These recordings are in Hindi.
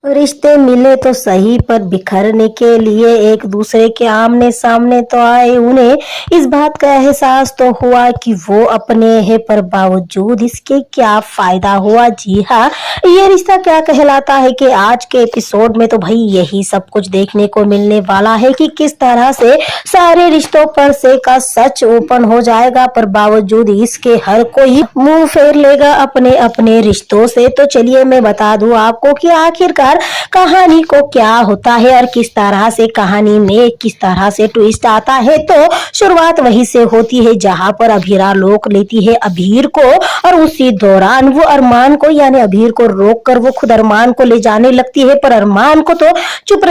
रिश्ते मिले तो सही पर बिखरने के लिए एक दूसरे के आमने सामने तो आए। उन्हें इस बात का एहसास तो हुआ कि वो अपने हैं, पर बावजूद इसके क्या फायदा हुआ। जी हाँ, ये रिश्ता क्या कहलाता है कि आज के एपिसोड में तो भाई यही सब कुछ देखने को मिलने वाला है कि किस तरह से सारे रिश्तों पर से का सच ओपन हो जाएगा, पर बावजूद इसके हर कोई मुंह फेर लेगा अपने अपने रिश्तों से। तो चलिए मैं बता दूं आपको कि आखिरकार कहानी को क्या होता है और किस तरह से कहानी में किस तरह से ट्विस्ट आता है। तो शुरुआत वहीं से होती है जहां पर अभीरा रोक लेती है अभीर को, और उसी दौरान वो अरमान को यानी अभीर को रोक कर वो खुद अरमान को ले जाने लगती है। पर अरमान को तो चुप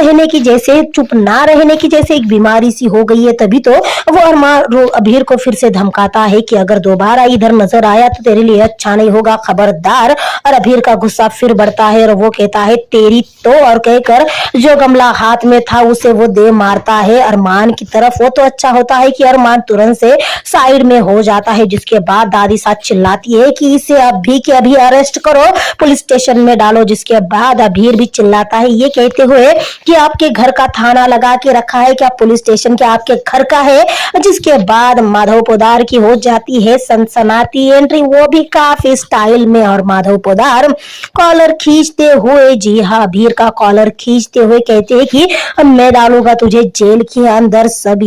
ना रहने की जैसे एक बीमारी सी हो गई है। तभी तो वो अभीर को फिर से धमकाता है कि अगर दोबारा इधर नजर आया तो तेरे लिए अच्छा नहीं होगा, खबरदार। और अभीर का गुस्सा फिर बढ़ता है और वो कहता है तेरी तो, और कहकर जो गमला हाथ में था उसे वो दे मारता है अरमान की तरफ। वो तो अच्छा होता है कि अरमान तुरंत से साइड में हो जाता है, जिसके बाद दादी साथ चिल्लाती है कि इसे अभी के अभी अरेस्ट करो, पुलिस स्टेशन में डालो। जिसके बाद अभीर भी चिल्लाता है ये कहते हुए कि आपके घर का थाना लगा के रखा है क्या, पुलिस स्टेशन क्या आपके घर का है। जिसके बाद माधव पोदार की हो जाती है सनसनाती एंट्री, वो भी काफी स्टाइल में। और माधव पोदार कॉलर खींचते हुए, जी हाँ, अभीर का कॉलर खींचते हुए कहते हैं कि मैं डालूंगा तुझे जेल के अंदर। सब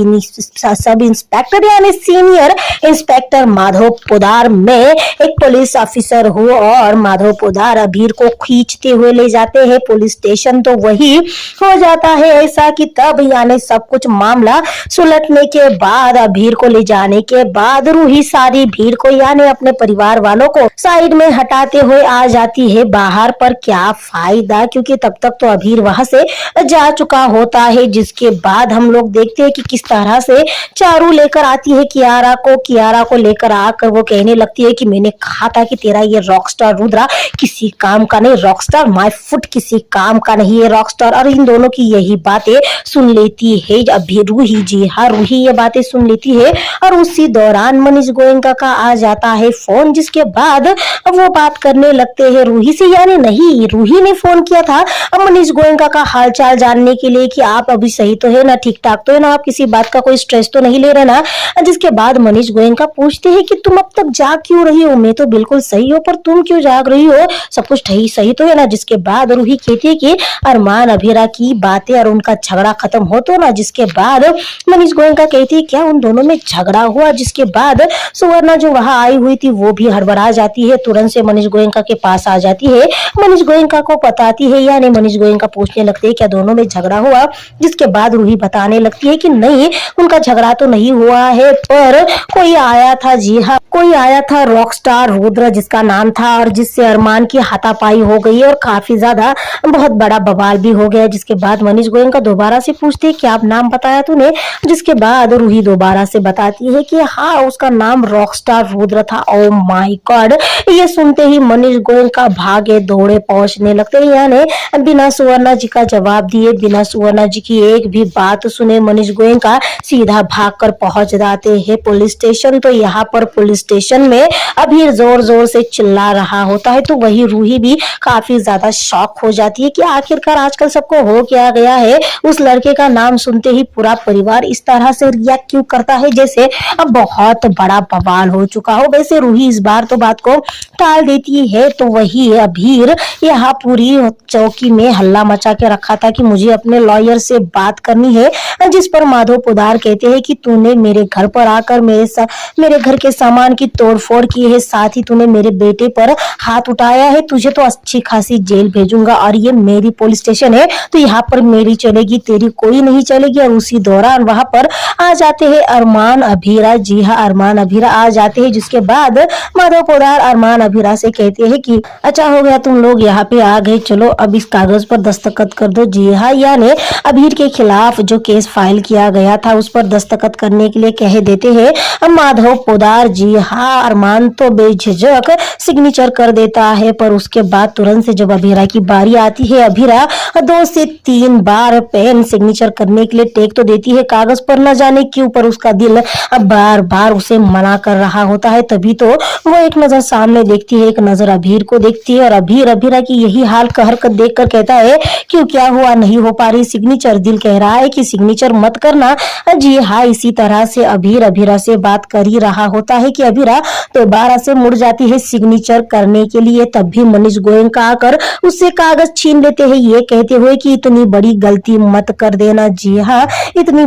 इंस्पेक्टर यानी सीनियर इंस्पेक्टर माधव पोदार, मैं एक पुलिस ऑफिसर हूँ। और माधव पोदार अभीर को खींचते हुए ले जाते हैं पुलिस स्टेशन। तो वही हो जाता है ऐसा कि तब यानी सब कुछ मामला सुलटने के बाद अभीर को ले जाने के बाद रूही सारी भीड़ को यानी अपने परिवार वालों को साइड में हटाते हुए आ जाती है बाहर। पर क्या फायदा, क्योंकि तब तक तो अभीर वहां से जा चुका होता है। जिसके बाद हम लोग देखते हैं कि किस तरह से चारू लेकर आती है कियारा को लेकर आकर वो कहने लगती है कि मैंने कहा था कि तेरा ये रॉकस्टार रुद्रा किसी काम का नहीं, रॉकस्टार माय फुट किसी काम का नहीं है रॉकस्टार। और इन दोनों की यही बातें सुन लेती है अभी रूही। जी हाँ, रूही ये बातें सुन लेती है और उसी दौरान मनीष गोयनका का आ जाता है फोन। जिसके बाद वो बात करने लगते हैं रूही से, यानी नहीं, रूही ने फोन किया था अब मनीष गोयनका का हालचाल जानने के लिए कि आप अभी सही तो है ना, ठीक ठाक तो है ना, आप किसी बात का कोई स्ट्रेस तो नहीं ले रहे ना। जिसके बाद मनीष गोयनका पूछते हैं कि तुम अब तक जाग क्यों रही हो, मैं तो बिल्कुल सही हो, पर तुम क्यों जाग रही हो, सब कुछ सही तो है ना। जिसके बाद रूही कहती है कि अरमान अभीरा की बातें और उनका झगड़ा खत्म हो तो ना। जिसके बाद मनीष गोयनका कहती है क्या उन दोनों में झगड़ा हुआ। जिसके बाद सुवर्णा जो वहां आई हुई थी वो भी हड़बड़ा जाती है, तुरंत से मनीष गोयनका के पास आ जाती है, मनीष गोयनका को बताती है, यानी मनीष गोयनका पूछने लगते हैं क्या दोनों में झगड़ा हुआ। जिसके बाद रूही बताने लगती है कि नहीं, उनका झगड़ा तो नहीं हुआ है, पर कोई आया था, जी हाँ, कोई आया था रॉकस्टार रुद्र जिसका नाम था, और जिससे अरमान की हाथापाई हो गई और काफी ज्यादा बहुत बड़ा बवाल भी हो गया। जिसके बाद मनीष गोयनका दोबारा से पूछते हैं क्या नाम बताया तूने। जिसके बाद रूही दोबारा से बताती है कि हाँ, उसका नाम रॉकस्टार रुद्र था। ओ माय गॉड, ये सुनते ही मनीष गोयनका भागे दौड़े पहुंचने लगते हैं, यानी बिना सुवर्णा जी का जवाब दिए, बिना सुवर्णा जी की एक भी बात सुने मनीष गोयनका सीधा भागकर पहुंच जाते हैं पुलिस स्टेशन। तो यहाँ पर पुलिस स्टेशन में अभी जोर जोर से चिल्ला रहा होता है। तो वही रूही भी काफी ज्यादा शॉक हो जाती है कि आखिरकार आजकल सबको हो क्या गया है। उस लड़के का नाम सुनते ही पूरा परिवार इस तरह से रिएक्ट क्यों करता है जैसे अब बहुत बड़ा बवाल हो चुका हो। वैसे रूही इस बार तो बात को टाल देती है। तो वही अभीर यहाँ पूरी चौकी में हल्ला मचा के रखा था कि मुझे अपने लॉयर से बात करनी है। जिस पर माधव पोदार कहते हैं कि तूने मेरे घर पर आकर मेरे घर के सामान की तोड़फोड़ की है, साथ ही तूने मेरे बेटे पर हाथ उठाया है, तुझे तो अच्छी खासी जेल भेजूंगा। और ये मेरी पुलिस स्टेशन है तो यहाँ पर मेरी चलेगी, तेरी कोई नहीं चलेगी। और उसी दौरान वहां पर आ जाते हैं अरमान अभीरा। जी हाँ, अरमान अभीरा आ जाते हैं। जिसके बाद माधव पोदार अरमान अभीरा से कहते हैं कि अच्छा हो गया तुम लोग यहाँ पे आ गए, चलो अब इस कागज पर दस्तखत कर दो। जी हाँ, यानी अभीर के खिलाफ जो केस फाइल किया गया था उस पर दस्तखत करने के लिए कह देते हैं माधव पोदार। जी हाँ, अरमान तो बेझिझक सिग्नेचर कर देता है। पर उसके बाद तुरंत से जब अभीरा की बारी आती है, अभीरा 2 से 3 बार पेन सिग्नेचर करने के लिए टेक तो देती है कागज पर, न जाने क्यों पर उसका दिल अब बार बार उसे मना कर रहा होता है। तभी तो वो एक नजर सामने देखती है, एक नजर अभीर को देखती है, और अभीरा की यही हाल कहर हरकत देखकर कहता है क्यों, क्या हुआ, नहीं हो पा रही सिग्नेचर? दिल कह रहा है कि सिग्नेचर मत करना। जी हाँ, इसी तरह से अभीर अभीरा से बात कर ही रहा होता है कि अभीरा दोबारा से मुड़ जाती है सिग्नेचर करने के लिए। तब भी मनीष गोयनका आकर उससे कागज छीन लेते हैं, ये कहते हुए कि इतनी बड़ी गलती मत कर देना। जी हाँ, इतनी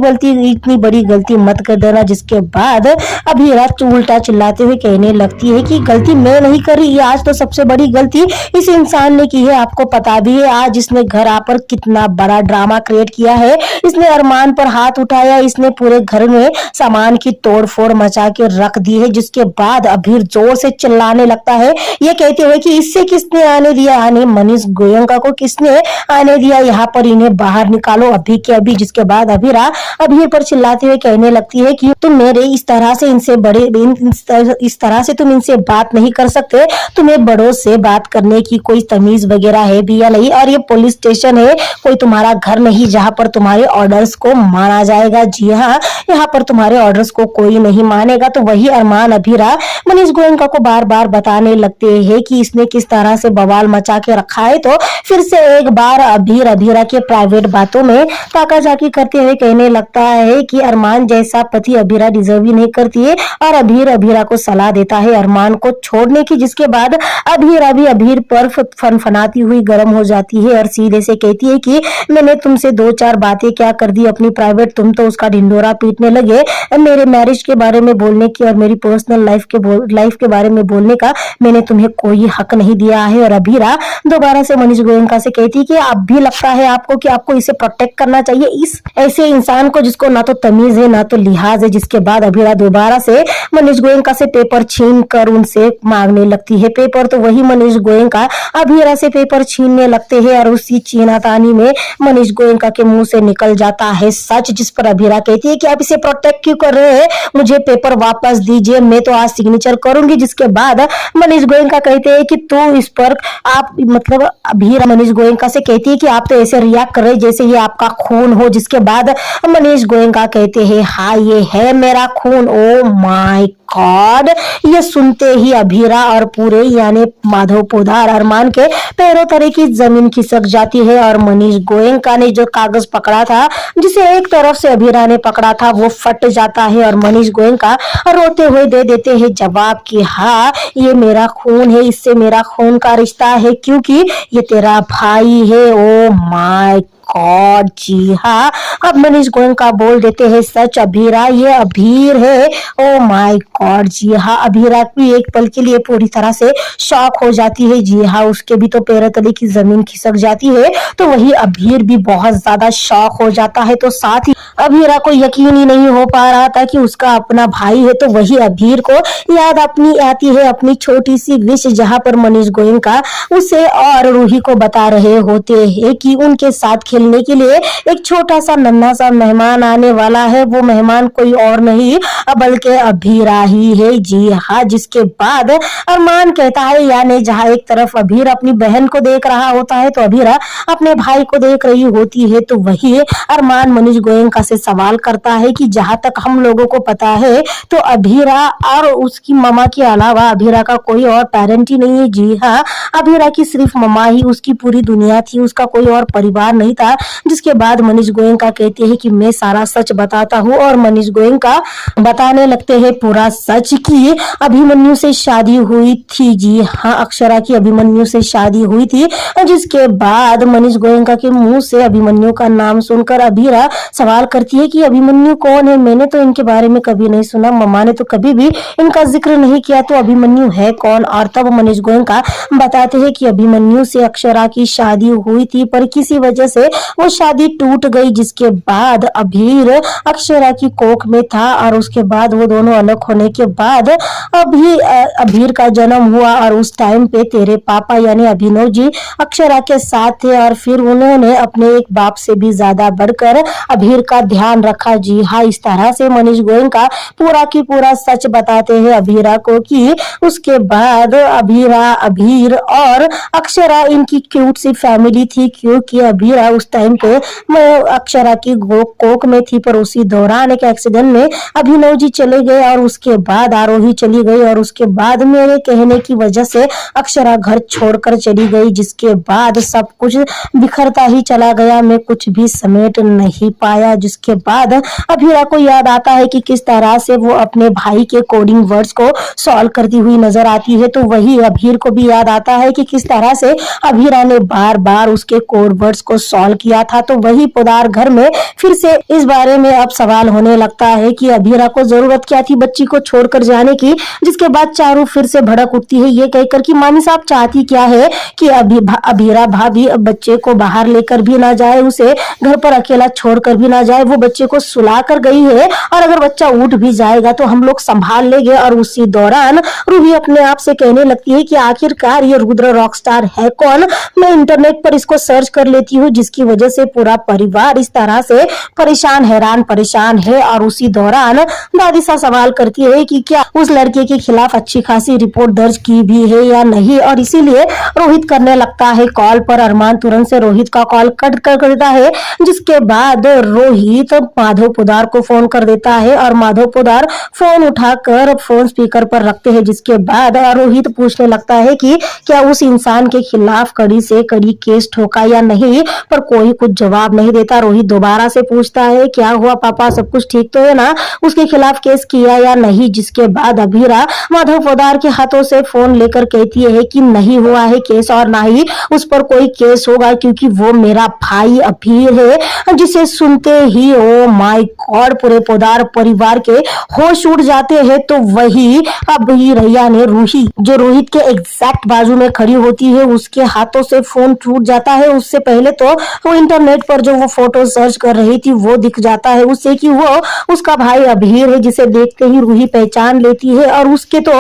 बड़ी गलती मत कर देना। जिसके बाद अभीरा उल्टा चिल्लाते हुए कहने लगती है कि गलती मैं नहीं कर रही, आज तो सबसे बड़ी गलती इस इंसान ने की है। आपको पता भी है आज इसने घर आकर कितना बड़ा ड्रामा क्रिएट किया है। इसने अरमान पर हाथ उठाया, इसने पूरे घर में सामान की तोड़फोड़ मचा के रख दी है। जिसके बाद अभीर जोर से चिल्लाने लगता है, ये कहते हुए कि इससे किसने आने दिया, आने मनीष गोयनका को किसने आने दिया यहाँ पर, इन्हें बाहर निकालो अभी के अभी। जिसके बाद अभीरा अभीर पर चिल्लाते हुए कहने लगती है कि तुम मेरे इस तरह से तुम इनसे बात नहीं कर सकते, तुम्हें बड़ों से बात करने की कोई तमीज वगैरह है भी या नहीं? और ये पुलिस स्टेशन है, कोई तुम्हारा घर नहीं जहाँ पर तुम्हारे ऑर्डर्स को माना जाएगा। जी हाँ, यहाँ पर तुम्हारे ऑर्डर्स को कोई नहीं मानेगा। तो वही अरमान अभीरा मनीष गोयनका को बार बार बताने लगते हैं कि इसने किस तरह से बवाल मचा के रखा है। तो फिर से एक बार अभीर अभीरा के प्राइवेट बातों में ताकाझाकी करते हुए कहने लगता है कि अरमान जैसा पति अभीरा डिजर्व ही नहीं करती है, और अभीर अभीरा को सलाह देता है अरमान को छोड़ने की। जिसके बाद अभीरा भी अभीर पर फनफनाती हुई गर्म हो जाती है और सीधे से कहती है कि मैंने तुमसे 2-4 बातें क्या कर दी अपनी प्राइवेट, तुम तो उसका ढिंडोरा पीटने लगे। मेरे मैरिज के बारे में बोलने की और मेरी पर्सनल लाइफ के बारे में बोलने का मैंने तुम्हें कोई हक नहीं दिया है। और अभीरा दोबारा से मनीष गोयनका से कहती है कि अब भी लगता है आपको कि आपको इसे प्रोटेक्ट करना चाहिए, इस ऐसे इंसान को जिसको ना तो तमीज है ना तो लिहाज है। जिसके बाद अभीरा दोबारा से मनीष गोयनका से पेपर छीन कर उनसे मांगने लगती है पेपर। तो वही मनीष गोयनका अभीरा से पेपर छीनने लगते हैं और उसी छीनातानी में मनीष गोयनका के मुंह से निकल जाता है सच। जिस पर अभीरा कहती है कि आप इसे प्रोटेक्ट क्यों कर रहे हैं, मुझे पेपर वापस दीजिए, मैं तो आज सिग्नेचर करूंगी। जिसके बाद मनीष गोयनका कहते हैं कि तू इस पर आप मतलब अभीरा मनीष गोयनका से कहती है कि आप तो ऐसे रिएक्ट कर रहे जैसे ये आपका खून हो। जिसके बाद मनीष गोयनका कहते हैं हाँ ये है मेरा खून। ओ माय गॉड, ये सुनते ही अभीरा और पूरे यानी माधव पोदार अरमान के पैरों तले की जमीन खिसक जाती है। और मनीष गोयनका ने जो कागज पकड़ा था, जिसे एक तरफ से अभीरा ने पकड़ा था, वो फट जाता है और मनीष गोयनका रोते हुए दे देते हैं जवाब कि हाँ ये मेरा खून है, इससे मेरा खून का रिश्ता है क्योंकि ये तेरा भाई है। ओ माय गॉड, जी हाँ, अब मनीष गोयनका बोल देते हैं सच, अभीरा ये अभीर है। ओ माय गॉड, जी हाँ, अभीरा भी एक पल के लिए पूरी तरह से शॉक हो जाती है। जी हाँ, उसके भी तो पैरों तले की जमीन खिसक जाती है। तो वही अभीर भी बहुत ज्यादा शॉक हो जाता है। तो साथ ही अभीरा को यकीन ही नहीं हो पा रहा था कि उसका अपना भाई है। तो वही अभीर को याद अपनी आती है अपनी छोटी सी विश, जहाँ पर मनीष गोयनका उसे और रूही को बता रहे होते हैं कि उनके साथ खेलने के लिए एक छोटा सा नन्हा सा मेहमान आने वाला है। वो मेहमान कोई और नहीं बल्कि अभीरा ही है। जी हाँ, जिसके बाद अरमान कहता है यानी जहाँ एक तरफ अभीर अपनी बहन को देख रहा होता है तो अभीरा अपने भाई को देख रही होती है। तो वही अरमान मनीष गोयनका से सवाल करता है कि जहाँ तक हम लोगों को पता है तो अभीरा और उसकी ममा के अलावा अभीरा का कोई और पेरेंट ही नहीं है। जी हाँ, अभीरा की सिर्फ ममा ही उसकी पूरी दुनिया थी, उसका कोई और परिवार नहीं था। जिसके बाद मनीष गोयनका कहते हैं कि मैं सारा सच बताता हूँ और मनीष गोयनका बताने लगते हैं पूरा सच कि अभिमन्यु से शादी हुई थी। जी हाँ, अक्षरा की अभिमन्यु से शादी हुई थी। जिसके बाद मनीष गोयनका के मुंह से अभिमन्यु का नाम सुनकर अभीरा सवाल करती है कि अभिमन्यु कौन है, मैंने तो इनके बारे में कभी नहीं सुना, मम्मा ने तो कभी भी इनका जिक्र नहीं किया, तो अभिमन्यु है कौन? और तब मनीष गोयनका बताते हैं कि अभिमन्यु से अक्षरा की शादी हुई थी पर किसी वजह से वो शादी टूट गई। जिसके बाद अभीर अक्षरा की कोख में था और उसके बाद वो दोनों अलग होने के बाद अभीर का जन्म हुआ और उस टाइम पे तेरे पापा यानी अभिनव जी अक्षरा के साथ थे और फिर उन्होंने अपने एक बाप से भी ज्यादा बढ़कर अभीर का ध्यान रखा। जी हाँ, इस तरह से मनीष गोयनका पूरा की पूरा सच बताते हैं अभीरा को कि उसके बाद अभीर और अक्षरा इनकी क्यूट सी फैमिली थी क्योंकि अभीरा उस टाइम पे मैं अक्षरा की कोख में थी, पर उसी दौरान एक एक्सीडेंट में अभिनव जी चले गए और उसके बाद आरोही चली गई और उसके बाद मेरे कहने की वजह से अक्षरा घर छोड़कर चली गई, जिसके बाद सब कुछ बिखरता ही चला गया। मैं कुछ भी समेट नहीं पाया। जिसके बाद अभीरा को याद आता है कि किस तरह से वो अपने भाई के कोडिंग वर्ड्स को सॉल्व करती हुई नजर आती है, तो वही अभीर को भी याद आता है कि किस तरह से अभीरा ने बार बार उसके कोड वर्ड्स को सॉल्व किया था। तो वही पोदार घर में फिर से इस बारे में अब सवाल होने लगता है कि अभीरा को जरूरत क्या थी बच्ची को छोड़कर जाने की। जिसके बाद चारू फिर से भड़क उठती है ये कहकर कि मामी साहब चाहती क्या है कि अभीरा भाभी बच्चे को बाहर लेकर भी ना जाए, उसे घर पर अकेला छोड़कर भी ना जाए। वो बच्चे को सुला कर गई है और अगर बच्चा उठ भी जाएगा तो हम लोग संभाल लेंगे। और उसी दौरान रूही अपने आप से कहने लगती है कि आखिरकार ये रुद्र रॉकस्टार है कौन। मैं इंटरनेट पर इसको सर्च कर लेती हूँ, जिसकी वजह से पूरा परिवार इस तरह से परेशान हैरान परेशान है। और उसी दौरान दादी सा सवाल करती है कि क्या उस लड़के के खिलाफ अच्छी खासी रिपोर्ट दर्ज की भी है या नहीं, और इसीलिए रोहित करने लगता है कॉल पर। अरमान तुरंत से रोहित का कॉल कट कर देता है, जिसके बाद रोहित माधव पोदार को फोन कर देता है और माधव पोदार फोन उठाकर फोन स्पीकर पर रखते हैं। जिसके बाद रोहित पूछने लगता है कि क्या उस इंसान के खिलाफ कड़ी से कड़ी केस ठोका या नहीं, पर कोई कुछ जवाब नहीं देता। रोहित दोबारा से पूछता है क्या हुआ पापा, सब कुछ ठीक तो है ना, उसके खिलाफ केस किया या नहीं। जिसके बाद अभीरा माधव पोदार के हाथों से फोन लेकर कहती है कि नहीं हुआ है केस और ना ही उस पर कोई केस होगा, क्योंकि वो मेरा भाई अभीर है। जिसे सुनते ही ओ माय गॉड पूरे पोदार परिवार के होश उड़ जाते हैं। तो वही अभीरैया ने रूही जो रोहित के एग्जैक्ट बाजू में खड़ी होती है उसके हाथों से फोन टूट जाता है। उससे पहले तो वो इंटरनेट पर जो वो फोटो सर्च कर रही थी वो दिख जाता है उससे कि वो उसका भाई अभीर है, जिसे देखते ही रूही पहचान लेती है और उसके तो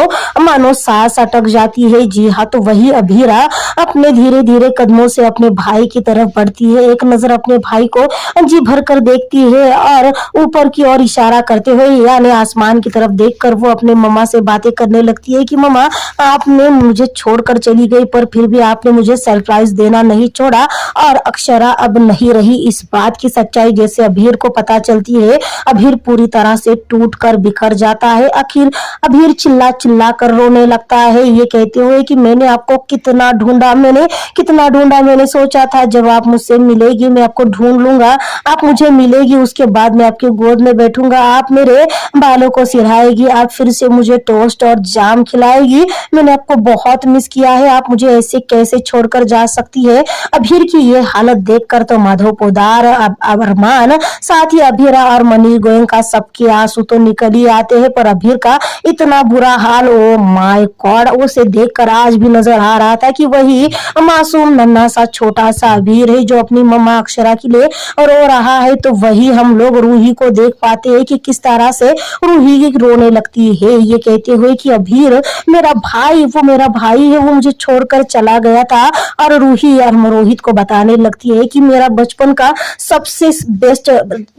मानो सांस अटक जाती है। जी हाँ, तो वही अभीरा अपने धीरे धीरे कदमों से अपने भाई की तरफ बढ़ती है, एक नजर अपने भाई को जी भर कर देखती है और ऊपर की ओर इशारा करते हुए यानी आसमान की तरफ देखकर वो अपने मम्मा से बातें करने लगती है कि मम्मा आपने मुझे छोड़कर चली गई, पर फिर भी आपने मुझे सरप्राइज देना नहीं छोड़ा। और अक्षरा अब नहीं रही इस बात की सच्चाई जैसे अभीर को पता चलती है। अभीर पूरी तरह से टूट कर बिखर जाता है। आखिर अभीर चिल्ला चिल्ला कर रोने लगता है ये कहते हुए कि मैंने आपको कितना ढूंढा, मैंने सोचा था जब आप मुझसे मिलेगी मैं आपको ढूंढ लूंगा, आप मुझे मिलेगी, उसके बाद मैं आपके गोद में बैठूंगा, आप मेरे बालों को सिरहाएगी, आप फिर से मुझे टोस्ट और जाम खिलाएगी। मैंने आपको बहुत मिस किया है, आप मुझे ऐसे कैसे छोड़कर जा सकती है। अभीर की ये हालत देखकर तो माधव पोदार, अरमान, साथ ही अभीरा और मनीष गोयनका सबके आंसू तो निकल ही आते हैं, पर अभीर का इतना बुरा हाल ओ माय गॉड उसे देखकर आज भी नजर आ रहा था कि वही मासूम नन्हा सा छोटा सा अभीर है जो अपनी मम्मा अक्षरा के लिए रो रहा है। तो वही हम लोग रूही को देख पाते हैं कि किस तरह से रूही रोने लगती है ये कहते हुए कि अभीर मेरा भाई, वो मेरा भाई है, वो मुझे छोड़कर चला गया था। और रूही और रोहित को बताने लगती है कि मेरा बचपन का सबसे बेस्ट,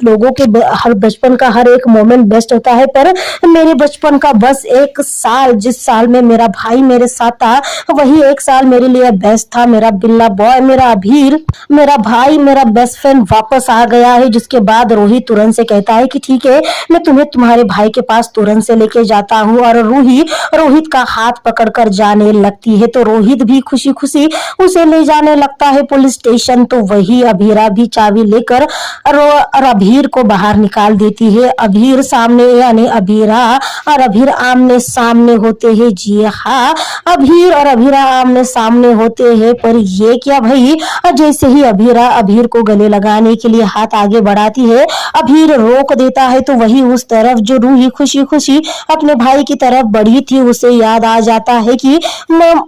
लोगों के हर बचपन का हर एक मोमेंट बेस्ट होता है, पर मेरे बचपन का बस एक साल, जिस साल में मेरा भाई मेरे साथ था वही एक साल मेरे लिए बेस्ट था। मेरा बिल्ला बॉय, मेरा अभीर, मेरा भाई, मेरा बेस्ट फ्रेंड वापस आ गया है। जिसके बाद रोहित तुरंत से कहता है कि ठीक है मैं तुम्हें तुम्हारे भाई के पास तुरंत से लेके जाता हूँ। और रूही रोहित का हाथ पकड़कर जाने लगती है, तो रोहित भी खुशी खुशी उसे ले जाने लगता है पुलिस स्टेशन। तो वही अभीरा भी चाबी लेकर और अभीर को बाहर निकाल देती है। अभीर सामने यानी अभीरा और अभीर आमने सामने होते हैं। जी हाँ, अभीर और अभीरा आमने सामने होते हैं, पर ये क्या भाई, जैसे ही अभीरा अभीर को गले लगाने के लिए हाथ आगे बढ़ाती है अभीर रोक देता है। तो वही उस तरफ जो रूही खुशी खुशी अपने भाई की तरफ बढ़ी थी उसे याद आ जाता है कि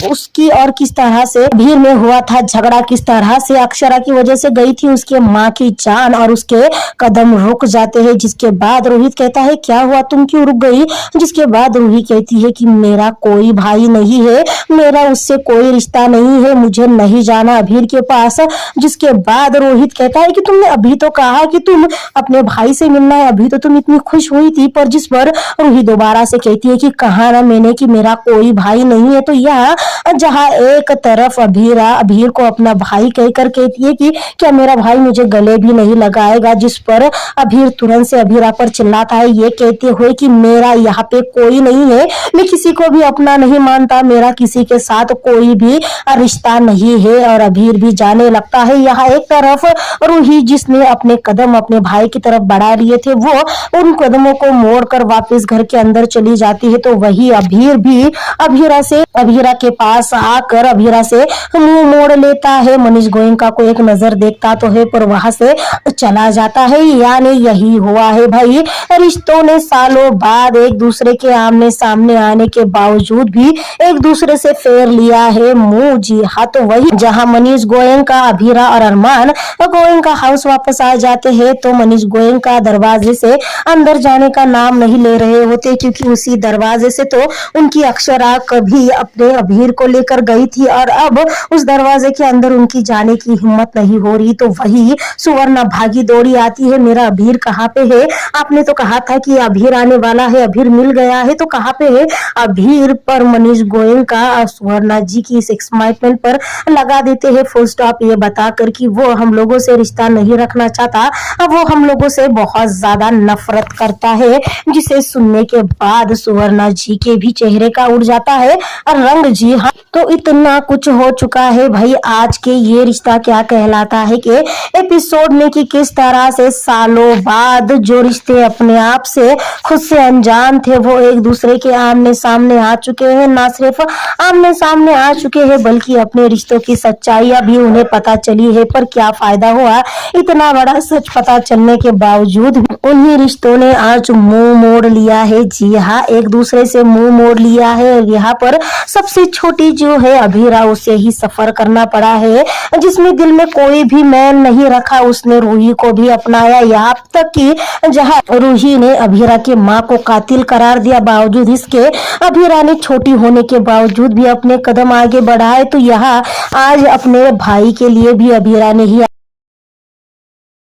उसकी और किस तरह से अभीर में हुआ था झगड़ा, किस तरह से अक्षरा की वजह से गई थी उसके माँ की जान, और उसके कदम रुक जाते हैं। जिसके बाद रोहित कहता है क्या हुआ, तुम क्यों रुक गई। जिसके बाद रूही कहती है कि मेरा कोई भाई नहीं है, मेरा उससे कोई रिश्ता नहीं है, मुझे नहीं जाना अभीर के पास। जिसके बाद रोहित कहता है कि तुमने अभी तो कहा कि तुम अपने भाई से मिलना है, अभी तो तुम इतनी खुश हुई थी। पर जिस पर रूही दोबारा से कहती है कि कहा ना मैंने कि मेरा कोई भाई नहीं है। तो यहाँ जहाँ एक तरफ अभीरा अभीर को अपना भाई कहकर कहती है कि कि क्या मेरा भाई मुझे गले भी नहीं लगाएगा, जिस पर अभीर तुरंत से अभीरा पर चिल्लाता है ये कहते हुए कि मेरा यहाँ पे कोई नहीं है, मैं किसी को भी अपना नहीं मानता, मेरा किसी के साथ कोई भी रिश्ता नहीं है। और अभीर भी जाने लगता है। यहाँ एक तरफ रूही जिसने अपने कदम अपने भाई की तरफ बढ़ा लिए थे वो उन कदमों को मोड़कर वापस घर के अंदर चली जाती है, तो वही अभीर भी अभीरा के पास आकर अभीरा से मुंह मोड़ लेता है। मनीष गोयनका को एक नजर देखता तो है पर वहां से चला जाता है। यानी यही हुआ है भाई, रिश्तों ने सालों बाद एक दूसरे के आमने सामने आने के बावजूद भी एक दूसरे से फेर लिया है मुंह। जी हाँ, तो वही जहां मनीष गोयनका, अभीरा और अरमान गोयनका हाउस वापस आ जाते हैं तो मनीष गोयनका दरवाजे से अंदर जाने का नाम नहीं ले रहे होते, क्योंकि उसी दरवाजे से तो उनकी अक्षरा कभी अपने अभीर को लेकर गई थी और अब उस दरवाजे के अंदर उनकी जाने की हिम्मत नहीं हो रही। तो वही सुवर्णा भागी दौड़ी आती है, मेरा अभीर कहाँ पे है? आपने तो कहा था कि अभीर आने वाला है, अभीर मिल गया है, तो कहाँ पे है अभीर? पर मनीष गोयनका सुवर्णा जी की इस एक्साइटमेंट पर लगा देते हैं फुल स्टॉप, ये बताकर कि वो हम लोगों से रिश्ता नहीं रखना चाहता, अब वो हम लोगों से बहुत ज्यादा नफरत करता है। जिसे सुनने के बाद सुवर्णा जी के भी चेहरे का उड़ जाता है और रंग। जी हाँ, तो इतना कुछ हो चुका है भाई आज के ये रिश्ता क्या कहलाता है के एपिसोड में, कि किस तरह से सालों बाद जो रिश्ते अपने आप से खुद से अनजान थे वो एक दूसरे के आमने सामने आ चुके हैं। ना सिर्फ आमने सामने आ चुके हैं बल्कि अपने रिश्तों की सच्चाइयां भी उन्हें पता चली है। पर क्या फायदा हुआ, इतना बड़ा सच पता चलने के बावजूद उन्हीं रिश्तों ने आज मुंह मोड़ लिया है। जी हाँ, एक दूसरे से मुंह मोड़ लिया है। यहाँ पर सबसे छोटी जो है अभीरा, उसे ही सफर करना पड़ा है, जिसमें दिल में कोई भी मैल नहीं रखा, उसने रूही को भी अपनाया। यहाँ तक कि जहाँ रूही ने अभीरा की माँ को कातिल करार दिया, बावजूद इसके अभीरा ने छोटी होने के बावजूद भी अपने कदम आगे बढ़ाए। तो यहाँ आज अपने भाई के लिए भी अभीरा ने ही